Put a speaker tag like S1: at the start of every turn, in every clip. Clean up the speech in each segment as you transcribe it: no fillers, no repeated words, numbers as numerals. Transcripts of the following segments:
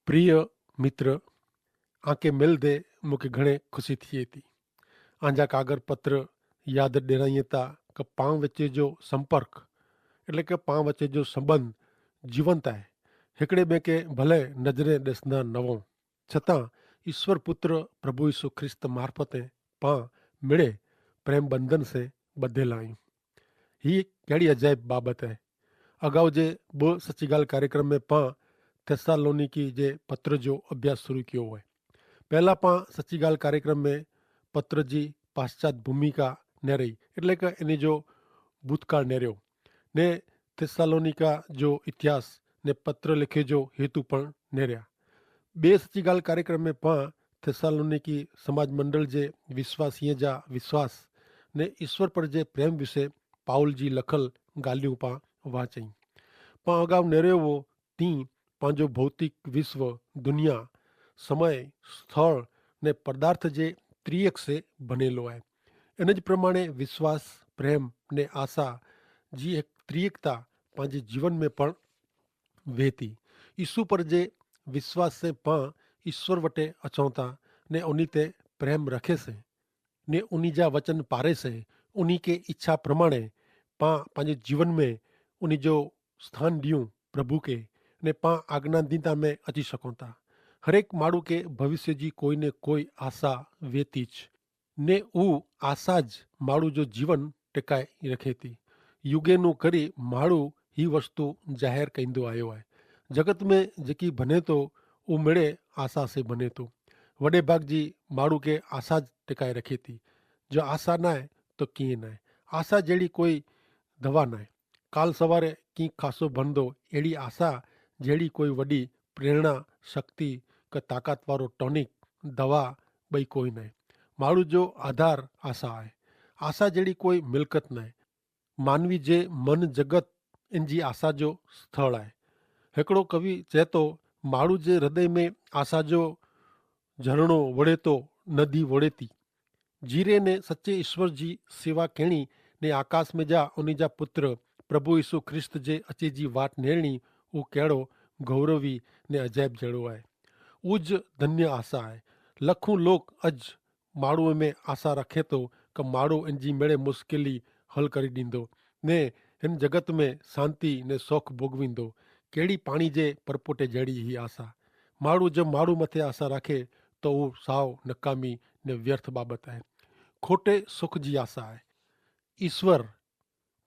S1: प्रिय मित्र, आंखे मिलदे मूंखे घणे ख़ुशी थिए थी। आंजा कागर पत्र याद ॾियारीअ था कि पाण विच जो संपर्क એટલે કે पाण विच जो संबंध जीवंत आहे। हिकिड़े ॿिए खे भले नज़रे ॾिसंदा न हुअऊं, छतां ईश्वर पुत्र प्रभु यीशु ख्रिस्त मार्फते पाण मिड़े प्रेम बंधन से ॿधियल आहियूं। ही कहिड़ी अजाइब बाबत आहे। अगाउ जे ॿ सची ॻाल्हि कार्यक्रम में पाण थेसालोनिकी जे पत्र जो अभ्यास शुरू कियो आहे। पहला पाण सची ॻाल्हि कार्यक्रम में पत्र जी पाश्चात भूमिका नेरई એટલે કે એની जो भूतकाल नेरियो ने थेसालोनिका जो इतिहास ने पत्र लिखे जो हेतु पण नेरिया। ॿिए सची ॻाल्हि कार्यक्रम में पाण थेसालोनिकी समाज मंडल जे विश्वासीअ जा विश्वास ने ईश्वर पर जे प्रेम विषय पाउल जी लखल ॻाल्हियूं पाण वाचई। पाण अगाउ नेरियो हो तीं पंहिंजो भौतिक विश्व दुनिया समय स्थल ने पदार्थ जे त्रियक से बनेलो आहे। इन जे प्रमाणे विश्वास प्रेम ने आशा जी एक त्रियकता पंहिंजे जीवन में पण वेहती। ईसु पर जे विश्वास से पाण ईश्वर वटे अचूं था ने उन्हीं ते प्रेम रखे से ने उन्हीं जा वचन पारे से उन्हीं के इच्छा प्रमाणे पाण पंहिंजे जीवन में उन्हीं जो स्थान ॾियूं प्रभु के ने पाण आज्ञाधीनता में अची सघूं था। हरेक माण्हू के भविष्य जी कोई ने कोई आशा वेती ज ने ऊ आशा ज माण्हू जो जीवन टिकाए रखे थी। युगेनु करी माण्हू ही वस्तु जाहिर कंदो आयो आहे। जगत में जेकी बने तो ऊ मिड़े आशा से बने तो। वॾे भाग जी माण्हू के आशा ज टिकाए रखे थी। जो आशा ना आहे तो कीअं न आहे। आशा जहिड़ी कोई दवा न आहे। काल सवारे कीअं खासो बनंदो अहिड़ी आशा जहिड़ी कोई वॾी प्रेरणा शक्ति का ताक़त वारो टॉनिक दवा ॿई कोई न आहे। माण्हू जो आधार आशा आहे। आशा जहिड़ी कोई मिल्कत न आहे। मानवी जे मन जगत इन जी आशा जो स्थल आहे। हिकिड़ो कवि चए थो, माण्हू जे हृदय में आशा जो झरणो वड़े तो नदी वड़े थी। जीरे ने सच्चे ईश्वर जी सेवा कहिणी ने आकाश में जा उन जा पुत्र प्रभु यीशु ख्रिस्त जे अचे जी वाट नेरणी उहो कहिड़ो गौरवी ने अजाइब जहिड़ो आहे। उज धन्य आशा आहे। लखूं लोग अज माण्हूअ में आशा रखे थो कि माण्हू इन जी मिड़े मुश्किली हल करे ॾींदो ने हिन जगत में शांती ने सौख भोगवींदो। कहिड़ी पाणी जे परपोटे जहिड़ी ही आशा। माण्हू जब माण्हू मथे आशा रखे तो उहो साव नकामी ने व्यर्थ बाबत आहे। खोटे सुख जी आशा आहे। ईश्वर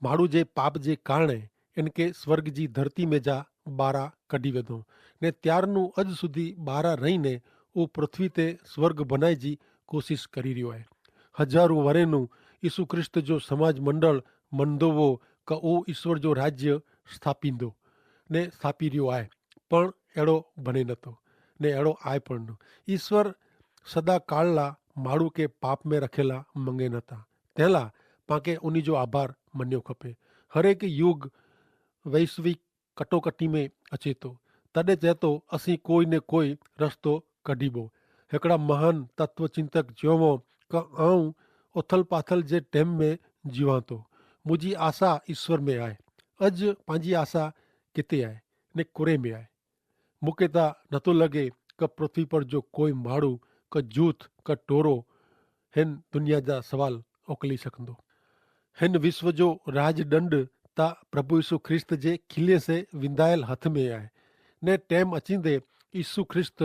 S1: माण्हू जे पाप जे कारणे इनके स्वर्ग जी धरती में जा ॿारहं कढी विधो ने त्यारनू अॼु સુધી ॿारहं रहीने उहो पृथ्वी ते स्वर्ग बनाए जी कोशिश करी रहियो आहे। हज़ारों वरेनू यीशु ख्रिस्त जो समाज मंडल मंदो हो कि उहो ईश्वर जो राज्य स्थापींदो ने स्थापी रहियो आहे, पण अहिड़ो बने नथो ने अहिड़ो आहे पण न। ईश्वर सदा काल ला माण्हू खे पाप में रखियला मंगे नथा। तंहिं लाइ पाण उन जो आभार मञियो खपे। हरेक युग वैश्विक कटोकटी में अचे थो, तॾहिं चए थो असीं कोई न कोई रस्तो कढीबो। हिकिड़ा महान तत्वचिंतक चयो कि आऊं उथल पाथल जे टाइम में जीवां थो। मुंहिंजी आशा ईश्वर में आहे। अॼु पंहिंजी आशा किथे आहे ने कुरे में आहे। मूंखे त नथो लॻे कि पृथ्वी पर जो कोई माण्हू का जूथ का टोरो हिन दुनिया जा सवाल उकली सघंदो। हिन विश्व जो राजदंड ता प्रभु यीशु ख्रिस्त जे खिले से विंदायल हथ में आहे ने टाइम अचींदे यीशु ख्रिस्त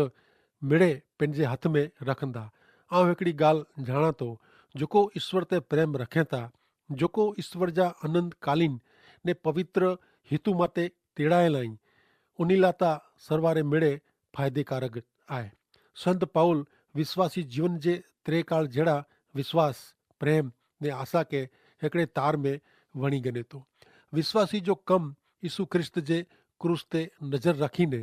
S1: मिड़े पंहिंजे हथ में रखंदा। आउं हिकिड़ी ॻाल्हि ॼाणा थो, जेको ईश्वर ते प्रेम रखे था, जेको ईश्वर जा आनंद कालीन ने पवित्र हितू माते तिड़ायल आहिनि, उन लाइ त सरवारे मिड़े फ़ाइदेकारक आहे। संत पाउल विश्वासी जीवन जे त्रेकाल जहिड़ा विश्वास प्रेम ने आशा के हिकिड़े तार में वणी गने थो। विश्वासी जो कम यीशु ख्रिस्त जे क्रूस ते नज़र रखीने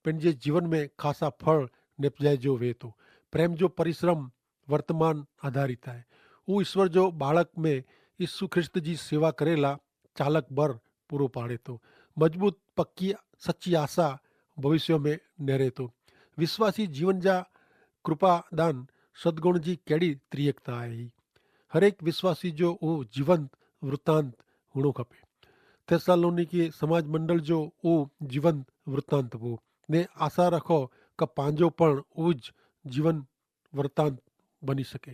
S1: पंहिंजे जीवन में ख़ासा फल निपजाइजो वे थो। प्रेम जो परिश्रम वर्तमान आधारित आहे। उहो ईश्वर जो बालक में यीशु ख्रिस्त जी सेवा करेला चालक बर पूरो पाड़े थो। मजबूत पक्की सच्ची आशा भविष्य में नेरे थो। विश्वासी जीवन जा कृपादान सद्गुण जी कहिड़ी त्रियकता आहे। हरेक विश्वासी जो उहो जीवंत वृत्तांत हुअणो खपे। थेसालोनिकी समाज मंडल जो उहो जीवंत वृत्तांत हो ने आशा रखो કે पंहिंजो पण उहो ज जीवन वृतांत बनी सके।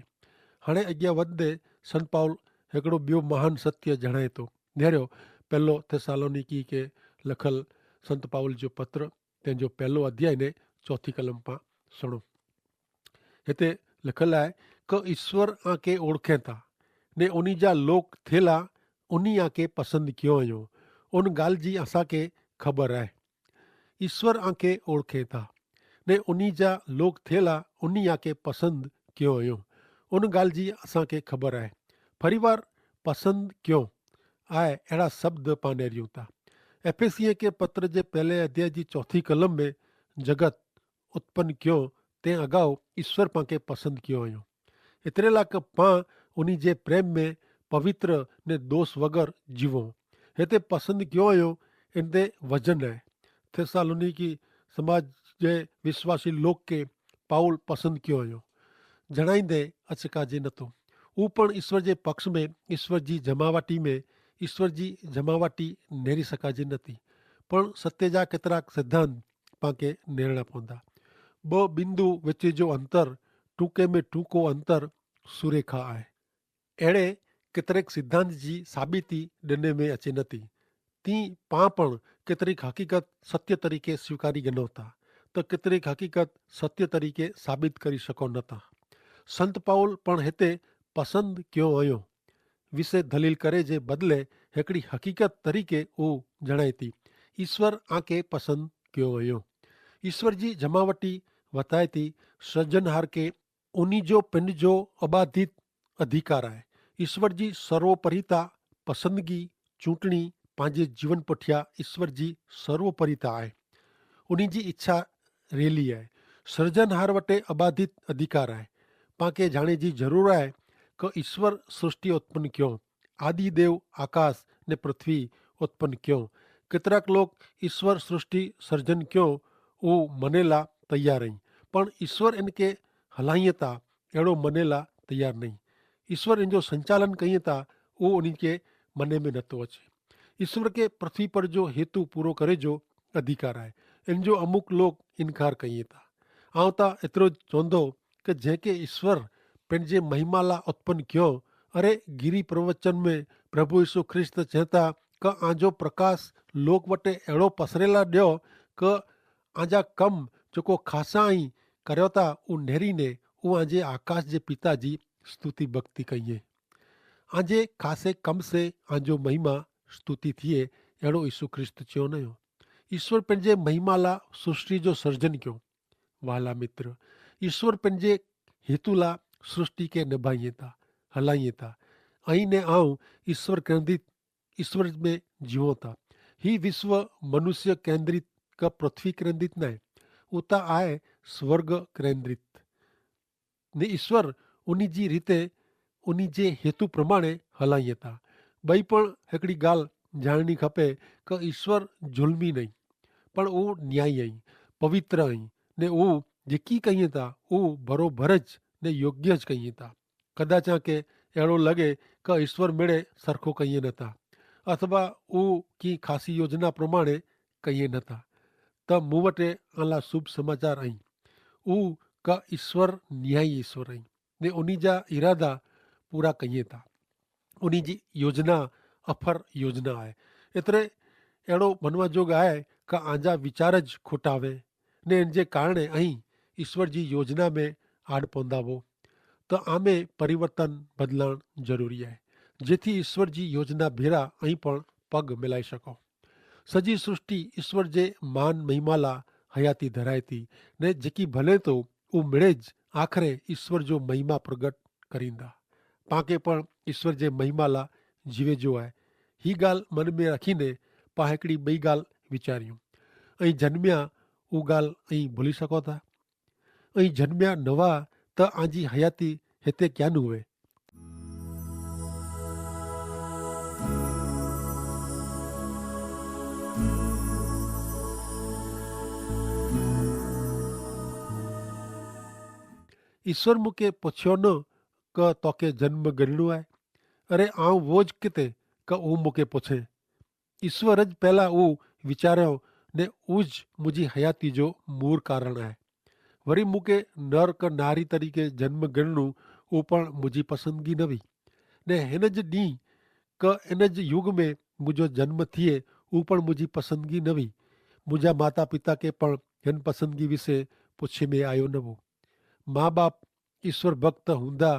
S1: हाणे अॻियां वधंदे संत पाउल हिकिड़ो ॿियो महान सत्य जणाए थो। नेरियो पहिलो थिसालोनिकी खे लखल संत पाउल जो पत्र, तंहिंजो पहिलो अध्याय ने चौथी कलम पां सुणो। हिते लिखल आहे कि ईश्वर आके ओळखे था ने उन्ही जा लोक थियला उन्ही आके पसंदि कयो आहियूं। उन ॻाल्हि जी असांखे ख़बर आहे। ईश्वर आके ओळखे था ने उन्ही जा लोक थियला उन्ही आके पसंदि कयो आहियूं। उन ॻाल्हि जी असांखे ख़बर आहे। परिवार पसंदि कयो आहे, अहिड़ा शब्द पां नेरियूं था। एफएसीअ के पत्र जे पहले अध्याय जी चौथी कलम में जगत उत्पन्न कयो तंहिं अगाऊ ईश्वर पांखे पसंदि कयो आहियूं। एतिरे लाइ कि पां उन्ही जे प्रेम में पवित्र ने दोष वग़ैरह जीवो। हिते पसंदि कयो आहियूं इन ते वजन आहे। थिसालोनिकी समाज जे विश्वासी लोक खे पाउल पसंदि कयो आहियूं जणाईंदे अचकाजे नथो। हू पण ईश्वर जे पक्ष में ईश्वर जी जमावटी में ईश्वर जी जमावटी नेरी सघाजे नथी। पण सत्य जा केतिरा सिद्धांत पांखे नेरणा पवंदा। ॿ बिंदु विच जो अंतर टूके में टूको अंतर सुरेखा आहे। अहिड़े केतिरेक सिद्धांत जी साबिती ॾिने में अचे नथी। ती पां पण केतिरीक हक़ीक़त सत्य तरीक़े स्वीकारी गिनो था त केतिरीक हक़ीक़त सत्य तरीक़े साबित करी सघो नथा। संत पाउल पण हिते पसंदि कयो आहियूं विषय दलील करे जे बदिले हिकिड़ी हक़ीक़त तरीक़े हू जणाए थी। ईश्वर आके पसंदि कयो आहियूं। ईश्वर जी जमावटी वताए थी सृजनहार खे उन्ही जो पिंड जो अबाधित अधिकार आहे। ईश्वर जी सर्वोपरिता पसंदगी चूंटणी पंहिंजे जीवन पुठियां ईश्वर जी सर्वोपरिता आहे। उन्ही जी इच्छा रेली आहे। सृजनहार वटि अबाधित अधिकार आहे। पांखे जाणे जी ज़रूरत आहे कि ईश्वर सृष्टि उत्पन्न कयो। आदि देव आकाश ने पृथ्वी उत्पन्न कयो। केतिराक लोग ईश्वर सृष्टि सर्जन कयो उहो मने ला तैयार आहिनि, पण ईश्वर इनके हलाईअ था अहिड़ो मने ला तैयार नहीं। ईश्वर इन जो संचालन कईअ था उहो उन्ही खे मने में नथो अचे। ईश्वर के पृथ्वी पर जो हेतु पूरो करे जो अधिकार आहे। इन जो अमुक लोग इनकार कईअ था। आउं त एतिरो चवंदो कि जंहिंखे ईश्वर पंहिंजे महिमा ला उत्पन्न कयो। अरे गिरी प्रवचन में प्रभु यीशु ख्रिस्त चए था कि आंजो प्रकाश लोक वटि अहिड़ो पसरेला ॾियो कि आंजा कम जेको ख़ासा आई करियो था उहो नेरीने उहो आंजे आकाश जे पिता जी स्तुति भक्ति कईए। आंजे ख़ासे कम से आंजो महिमा स्तुति थिए अहिड़ो यीशु ख्रिस्त चयो न हुयो। ईश्वर पंहिंजे महिमा ला सृष्टि जो सर्जन कयो। वाला मित्र, ईश्वर पंहिंजे हेतु ला सृष्टि खे निभाइए था हलाइए था। ऐं ने आऊं ईश्वर केंद्रित ईश्वर में जीवो था। ही विश्व मनुष्य केंद्रित का पृथ्वी केंद्रित न आहे, उता आहे स्वर्ग केंद्रित ने ईश्वर उन्ही जी रीते उन्ही जे हेतु प्रमाणे हलाइए था। ॿई पण हिकिड़ी ॻाल्हि ॼाणनी खपे कि ईश्वर ज़ुल्मी नहीं, पण उहो न्यायी आई पवित्र आई ने उहो जेकी कईए था उहो बरोबरज ने योग्य ज कईए था। कदाच के अहिड़ो लॻे कि ईश्वर मेड़े सरखो कईए नथा अथवा उहो की ख़ासी योजना प्रमाणे कईए नथा। त मूं वटि अला शुभ समाचार आहिनि। उहो का ईश्वर न्यायी ईश्वर आई ने उन्ही जा इरादा पूरा कईए था। उन्ही जी योजना अफर योजना आहे। एतिरे अहिड़ो मनवा जोग आहे कि आंजा विचार ज खुटावे ने इन जे कारणे ऐं ईश्वर जी योजना में आड़ पवंदा हो त आमे परिवर्तन बदलाइण ज़रूरी आहे जेथी ईश्वर जी योजना भेरा ऐं पण पग मिलाए सघो। सॼी सृष्टि ईश्वर जे मान महिमा ला हयाती धराए थी ने जेकी भले तो उहो मिड़े ज आख़िरे ईश्वर जो महिमा प्रगट करींदा। पांखे पण ईश्वर जे महिमा ला जीवे जो आहे। ही ॻाल्हि मन में रखीने पां हिकिड़ी ॿई ॻाल्हि वीचारियूं ऐं जन्मिया उहा ॻाल्हि ऐं भुली सघो था। ऐं जन्मिया नवा त आंजी हयाती हिते क्या न हुए। ईश्वर मूंखे पुछियो न कि तोखे जन्म गिणणो आहे। अरे आउं वो ज किथे कि उहो मूंखे पुछे। ईश्वर ज पहिला उहो वीचारियो ने उज मुंहिंजी हयाती जो मूल कारण आहे। वरी मूंखे नर क नारी तरीक़े जन्म गिणणो उहो पण मुंहिंजी पसंदगी न हुई। ने हिन जे ॾींहुं क इन जे युग में मुंहिंजो जन्म थिए उहो पण मुंहिंजी पसंदगी न हुई। मुंहिंजा माता पिता खे पण हिन पसंदगी विषय पुछे में आयो न हो। माँ बाप ईश्वर भक्त हूंदा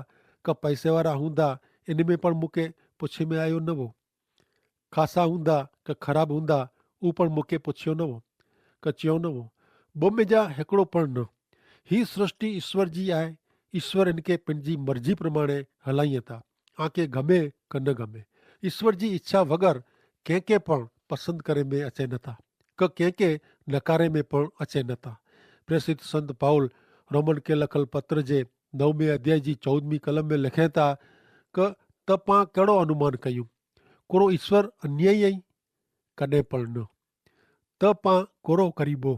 S1: क पैसे वारा हूंदा इन में पण मूंखे पुछे में आयो न हो। ख़ासा हूंदा क ख़राबु हूंदा उहो पण मूंखे पुछियो न हो क चयो न हो। ॿ जा हिकिड़ो पण न। ही सृष्टि ईश्वर जी आहे। ईश्वर इनखे पंहिंजी मर्ज़ी प्रमाणे हलाइनि था। आके गमे क न गमे। ईश्वर जी इच्छा वग़ैरह कंहिंखे पण पसंदि करे में अचे नथा क कंहिंखे नकारे में पण अचे नथा। प्रसिद्ध संत पाउल रोमन खे लखल पत्र जे 9वें अध्याय जी 14वीं कलम में लिखे था क त पां कहिड़ो अनुमान कयूं, कोरो ईश्वर अन्यायी आई कॾहिं पण न। त पां कोरो करीबो,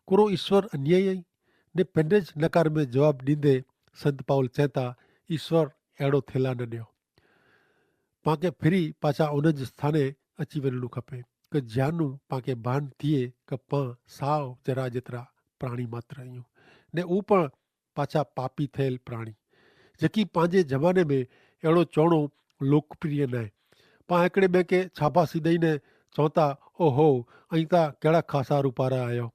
S1: कोरो ईश्वर अन्यायी आई ने पंहिंजे नकार में जवाबु ॾींदे संत पाउल चए था ईश्वर अहिड़ो थेला न ॾियो। पांखे फिरी पाछा उन जे स्थाने अची वञणो खपे क जानू पांखे भान थिए क पां साव जरा जेतिरा प्राणी मात्र आहियूं ने हू पण पाछा पापी थियल प्राणी जेकी पंहिंजे ज़माने में अहिड़ो चवणो लोकप्रिय न आहे। पां हिकिड़े ॿिए खे छापासी ॾेई न चऊं था ओहो ऐं तव्हां कहिड़ा ख़ासा रूपारा आहियो,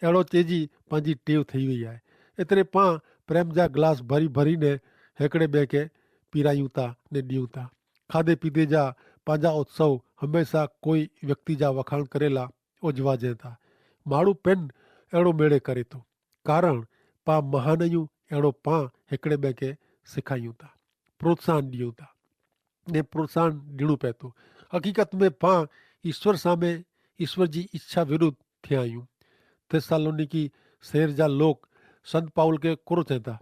S1: अहिड़ो चइजी पंहिंजी टेव थी वई आहे। एतिरे पां प्रेम जा गिलास भरी भरी ने हिकिड़े ॿिए खे पीरायूं था ने ॾियूं था। खाधे पीते जा पंहिंजा उत्सव हमेशह कोई व्यक्ति जा वखाण करेला उजवाजनि था। माण्हू पिन अहिड़ो मेड़े करे थो कारण पां महान आहियूं अहिड़ो पां हिकिड़े ॿिए खे सेखारियूं था, प्रोत्साहन ॾियूं था ने प्रोत्साहन ॾियणो पए थो। हक़ीक़त में पां ईश्वर साम्हूं ईश्वर जी इच्छा विरुद्ध थिया आहियूं। थिस्सलुनीकी शहर जा लोग संत पाउल खे कोरो चवनि था।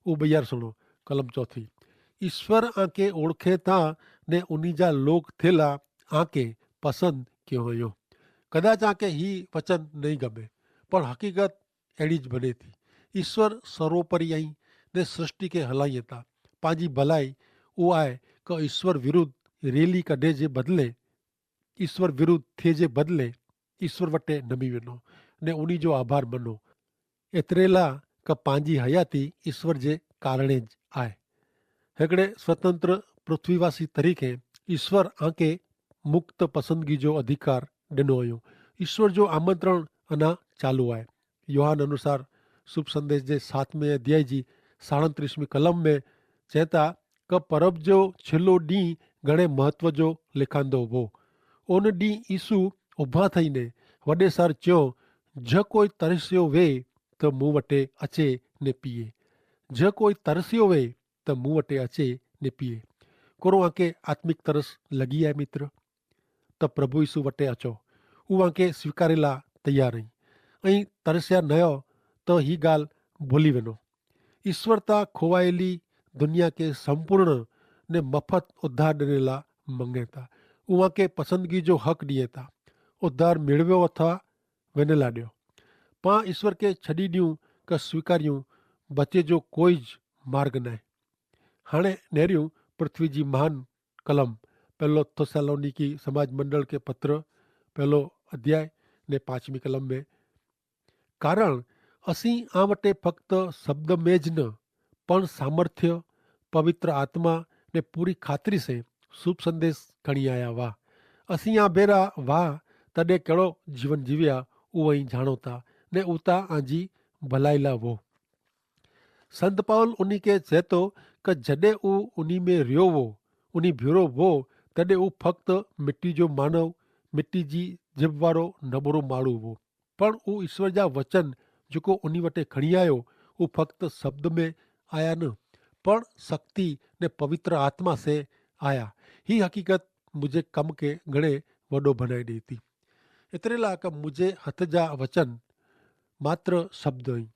S1: उहो ॿीहर सुणो कलम 4। ईश्वर आंखे ओळखे था ने उन्ही जा लोग थियला आंखे पसंदि कयो हुयो। कदाच आंखे ही वचन नहीं गमे पर हक़ीक़त अहिड़ी ज बने थी। ईश्वर सर्वोपरि आई ने सृष्टि खे हलाइनि था। पंहिंजी भलाई उहो आहे क ईश्वर विरुद्ध रैली कढे जे बदिले ईश्वर विरुद्ध थिए जे बदिले ईश्वर वटि नमी वञो ने उन्ही जो आभार मनो। एतिरे लाइ क पंहिंजी हयाती ईश्वर जे कारणे ज आहे। हिकिड़े स्वतंत्र पृथ्वीवासी तरीक़े ईश्वर आंखे मुक्त पसंदगी जो अधिकार ॾिनो हुयो। ईश्वर जो आमंत्रण अञा चालू आहे। योहान अनुसार शुभ संदेश जे 7वें अध्याय जी 37वीं कलम में चए था क परब जो छिलो ॾींहुं घणे महत्व जो लिखांदो हो। उन ॾींहुं यीशु उभा थईने वॾे सार चयो ज कोई तरसियो वे त मूं वटि अचे ने पीए, ज कोई तरसियो वे त मूं वटि अचे ने पीए। कोरो आंखे आत्मिक तरस लॻी आहे मित्र त प्रभु यीशु वटि अचो। उहो आंखे स्वीकारे लाइ तयारु आई ऐं तरसिया न आहियो त ही ॻाल्हि भुली वञो। ईश्वर तां खोवायली दुनिया खे संपूर्ण ने मफ़त उद्धार ॾियण लाइ मंगे था। उहो आंखे पसंदगी जो हक़ ॾिए था। उद्धार मिलवियो अथवा वञ लाइ ॾियो। पां ईश्वर खे छॾी ॾियूं क स्वीकारियूं बचे जो कोई ज मार्ग न आहे। हाणे नेरियूं पृथ्वी जी महान कलम पहलो थिस्सलुनीकी समाज मंडल के पत्र पहलो अध्याय ने 5वीं कलम में कारण असीं आ वटे फक्त शब्द में ज न पण सामर्थ्य पवित्र आत्मा ने पूरी खातरी से शुभ संदेश खणी आया वाह। असीं आ बेरा वाह तॾहिं कहिड़ो जीवन जीविया उहो ई जाणो था ने उता आजी भलाई ला वो। संत पाउल उन्ही खे चए थो क जॾहिं हू उन्ही में रहियो हो उन्ही भीरो हो तॾहिं हू फक्त मिट्टी जो मानव मिट्टी जी जिब वारो नबुरो माण्हू हो। पण हू ईश्वर जा वचन जेको उन्ही वटि खणी आयो हू फक्त शब्द में आया न पण शक्ति ने पवित्र आत्मा से आया। ही हक़ीक़त मुंहिंजे कम खे घणे वॾो बनाए ॾिए थी। एतिरे लाइ क मुंहिंजे हथ जा वचन मात्र शब्द आहिनि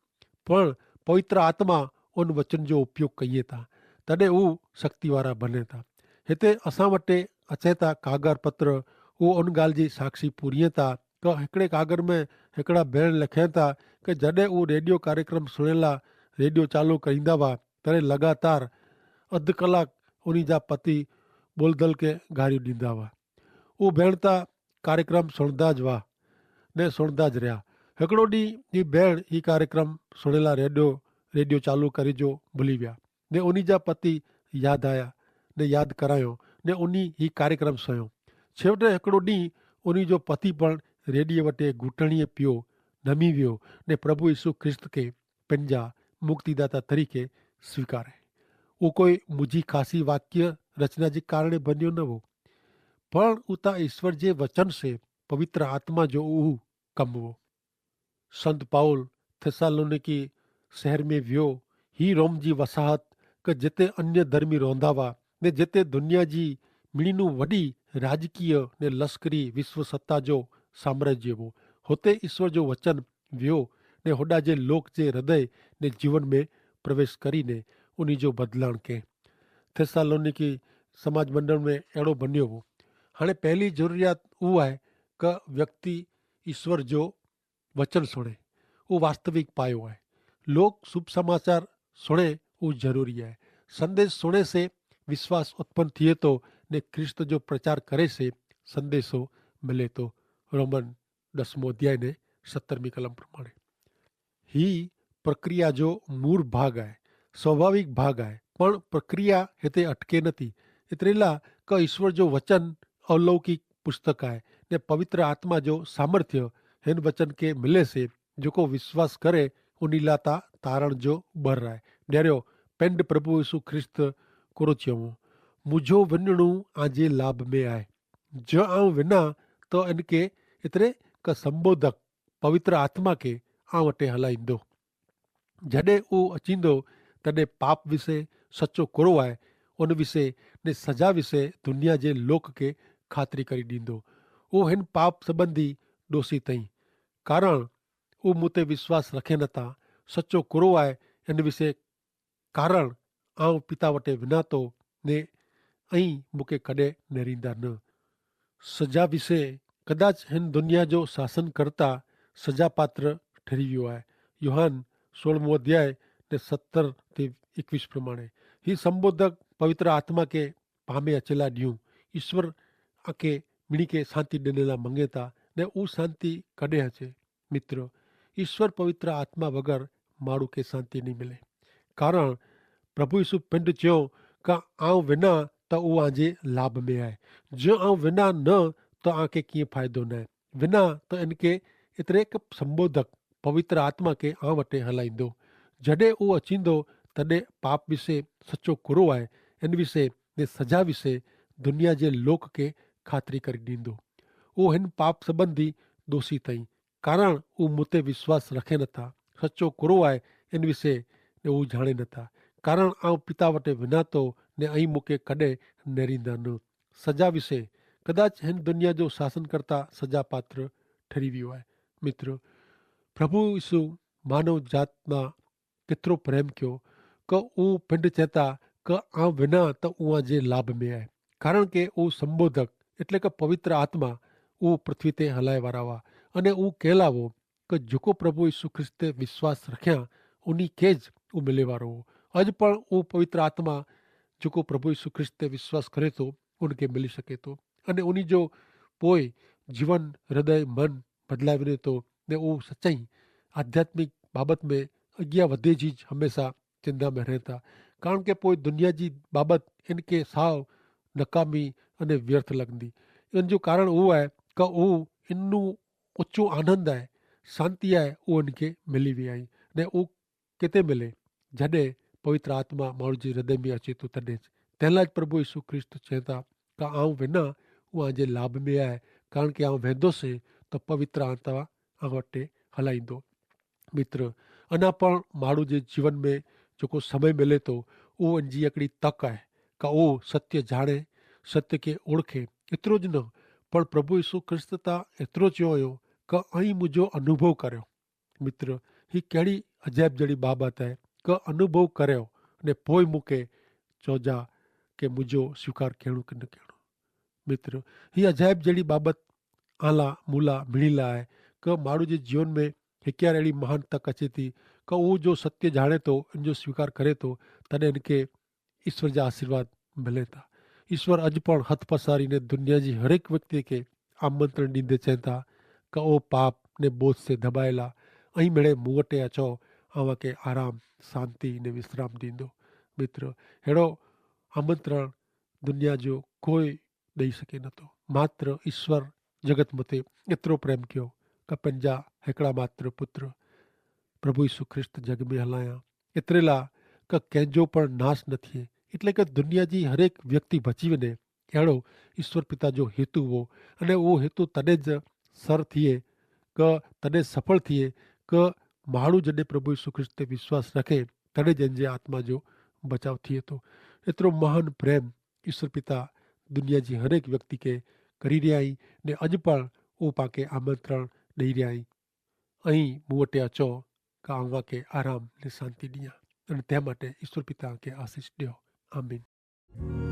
S1: पण पवित्र आत्मा उन वचन जो उपयोग कईए था तॾहिं हू शक्ति वारा बने था। हिते असां वटि अचे था कागर पत्र उहो उन ॻाल्हि जी साक्षी पूरीअ था त हिकिड़े कागर में हिकिड़ा भेण लिखे था कि जॾहिं हू रेडियो कार्यक्रम सुणण लाइ रेडियो चालू करींदा हुआ तॾहिं लगातार अधु कलाकु उन जा पति ॿुलदल खे गारियूं ॾींदा हुआ। उहो भेण त कार्यक्रम सुणंदा ज हुआ ने सुणंदा ज रहिया। हिकिड़ो ॾींहुं ही भेण ही कार्यक्रम सुणेला रेडियो चालू करे जो भुली विया ने उन्ही जा पति यादि आया ने यादि करायो ने उन ही कार्यक्रम सुयो। छेवटे हिकिड़ो ॾींहुं उन जो पति पण रेडियो वटि घुटणीअ पियो नमी वियो ने प्रभु यीशु ख्रिस्त खे पंहिंजा मुक्तिदाता तरीक़े स्वीकारे। उहो कोई मुंहिंजी ख़ासी वाक्य रचना जे कारण बनियो न हो, पर उतां ईश्वर जे वचन से पवित्र आत्मा जो उहो कमु हो। संत पाउल थिस्सलुनीकी शहर में वियो। ही रोम जी वसाहत कि जिते अन्य धर्मी रहंदा हुआ ने जिते दुनिया जी मिणीनू वॾी राजकीय ने लश्करी विश्व सत्ता जो साम्राज्य हो। हुते ईश्वर जो वचन वियो ने होॾा जे लोक जे हृदय ने जीवन में प्रवेश करीने उन जो बदलाण कयईं। थिस्सलुनीकी समाज मंडल में अहिड़ो बनियो हो। हाणे पहली ज़रूरियात उहा आहे कि व्यक्ति ईश्वर जो वचन सुणे, उहो वास्तविक पायो आहे। लोग शुभ समाचार सुणे उहो ज़रूरी आहे। संदेश सुणे से विश्वास उत्पन्न थिए थो ने ख्रिस्त जो प्रचार करे से संदेशो मिले थो। रोमन 10 अध्याय ने 17 कलम प्रमाणे ही प्रक्रिया जो मूળ ભાગ आहे, સ્વાભાવિક ભાગ आहे, પણ પ્રક્રિયા हिते अटके नथी। एतिरेला कि ईश्वर जो वचन अलौकिक पुस्तक आहे ने पवित्र आत्मा जो सामर्थ्य हिन वचन के मिले से जेको विश्वास करे उन लाता तारण जो बर आहे। ॾेरियो पेंड प्रभु यीशु ख्रिस्त कोरो चयूं मुझो वञणो आजे लाभ में आहे। जो आऊं विना तो इनके एतिरे कि संबोधक पवित्र आत्मा के आऊं वटि हलाईंदो। जॾहिं उहो अचींदो तॾहिं पाप विषय सचो कुरो आहे उन विषय ने सजा विषय दुनिया जे लोक के ख़ातिरी करे ॾींदो। उहो हिन पाप संबंधी ॾोषी अथई कारण उहो मूं ते विश्वास रखे नथा। सचो कुरो आहे इन विषय कारण आऊं पिता वटि विना थो ने ऐं मूंखे कॾहिं नेरींदा न। सजा विषय कदाच हिन दुनिया जो शासनकर्ता सजा पात्र ठही वियो आहे। योहान 16 अध्याय ने 17 ते 21 प्रमाणे ही संबोधक पवित्र आत्मा के पामे अचेला ॾियूं ईश्वर के मिणी के शांति ॾिनेला मंगे था ने उहा शांति कॾहिं अचे। मित्र, ईश्वर पवित्र आत्मा वगैर माण्हू खे शांति नहीं मिले कारण प्रभु यीशु पिंड चयो कि आऊं विना त उहो आजे लाभ में आहे। जो आऊं विना न त आंखे कीअं फ़ाइदो न आहे। विना त इनके एतिरे हिकु संबोधक पवित्र आत्मा के आऊं वटि हलाईंदो। जॾहिं उहो अचींदो तॾहिं पाप विषय सचो कुरो आहे इन विषय ने सजा विषय दुनिया जे लोक के ख़ातिरी करे ॾींदो। उहो हिन पाप संबंधी दोषी अथई कारण उहो मूं ते विश्वास रखे नथा। सचो कुरो आहे इन विषय ने उहो ॼाणे नथा कारण आऊं पिता वटि विना थो ने ऐं मूंखे कॾहिं नेरींदा न। सजा विषय कदाच हिन दुनिया जो शासनकर्ता सजा पात्र ठही वियो आहे। मित्र, प्रभु यीशु मानव जात मां केतिरो प्रेम कयो कि उहो पिंड चएता कि आऊं विना त उहा जे लाभ में आहे कारण के उहो संबोधक એટલે કે પવિત્ર આત્મા ઉ પૃથ્વી તે હલાય વાળા हुआ અને ઉ કહેલાવો કે જેકો પ્રભુ ઈસુ ખ્રિસ્તે વિશ્વાસ રખ્યા ઉની કે જ ઉ મિલે વાળો અજ પણ ઉ પવિત્ર આત્મા જેકો પ્રભુ ઈસુ ખ્રિસ્તે વિશ્વાસ કરે તો ઉનકે મિલી શકે તો અને ઉની જો પોય જીવન હૃદય મન બદલાવીને તો ને ઉ સચ્ચાઈ આધ્યાત્મિક બાબત में अॻियां वधे जी हमेशा चिंता में रहता कारण के पोइ दुनिया जी बाबत इनके साव नकामी अने व्यर्थ लगंदी। इन जो कारण उहो आहे कि उहो इनू ऊचो आनंद आहे शांति आहे उहो इनके मिली वई आहे ने उहो किथे मिले जॾहिं पवित्र आत्मा माण्हू जे हृदय में अचे थो तॾहिं तंहिं लाइ प्रभु यीशु ख्रिस्त चए था कि आऊं विना उहा जे लाभ में आहे कारण कि आऊं वेंदुसि त पवित्र आत्मा आऊं वटि हलाईंदो। मित्र, अञा पण माण्हू जे जीवन में जेको समय मिले थो उहो इन जी हिकिड़ी तक आहे कि उहो सत्य ॼाणे सत्य खे ओळखे। एतिरो ज न पण प्रभु यीशु ख्रिस्त तां एतिरो चयो हुयो कि ऐं मुंहिंजो अनुभव करियो। मित्र, ही कहिड़ी अजाइब जहिड़ी बाबत आहे कि अनुभव करियो ने पोइ मूंखे चइजा कि मुंहिंजो स्वीकार कहिड़ो की न कहिड़ो। मित्र, ही अजाइब जहिड़ी बाबत आला मूला मिणीला आहे कि माण्हू जे जीवन में हिकु यार अहिड़ी महान तक अचे थी कि उहो जो सत्य ॼाणे थो इन जो स्वीकार करे थो तॾहिं इनखे ईश्वर जा आशीर्वाद मिले था। ईश्वर अॼु पण हथ पसारीने दुनिया जी हर हिकु व्यक्ति खे आमंत्रण ॾींदे चवनि था कि ओ पाप ने बोझ से दबायला अहीं मेड़े मूं वटि अचो अवां खे आराम शांति ने विश्राम ॾींदो। मित्र, अहिड़ो आमंत्रण दुनिया जो कोई ॾेई सघे नथो। मात्र ईश्वर जगत मथे एतिरो प्रेम कयो कि पंहिंजा हिकिड़ा मात्र पुत्र प्रभु यीशु ख्रिस्त जग में हलाया एतिरे लाइ कि कंहिंजो पण नाश न थिए, એટલે કે દુનિયા जी हरेक व्यक्ति बची वञे, अहिड़ो ईश्वर पिता जो हेतु हो। अने उहो हेतु तॾहिं ज सर थिए कि तॾहिं सफल थिए कि माण्हू जॾहिं प्रभु यीशु ख्रिस्त ते विश्वास रखे तॾहिं जंहिंजे आत्मा जो बचाव थिए थो। एतिरो महान प्रेम ईश्वर पिता दुनिया जी हरेक व्यक्ति खे કરી રહ્યા આहीं ने अॼु पण उहो पाण आमंत्रण ॾेई रहिया आहीं। અહીં मूं वटि अचो कि अव्हां खे आराम ने शांति ॾियां। અને તે માટે ઈશ્વર પિતા કે આશીષ ॾियो। आमीन।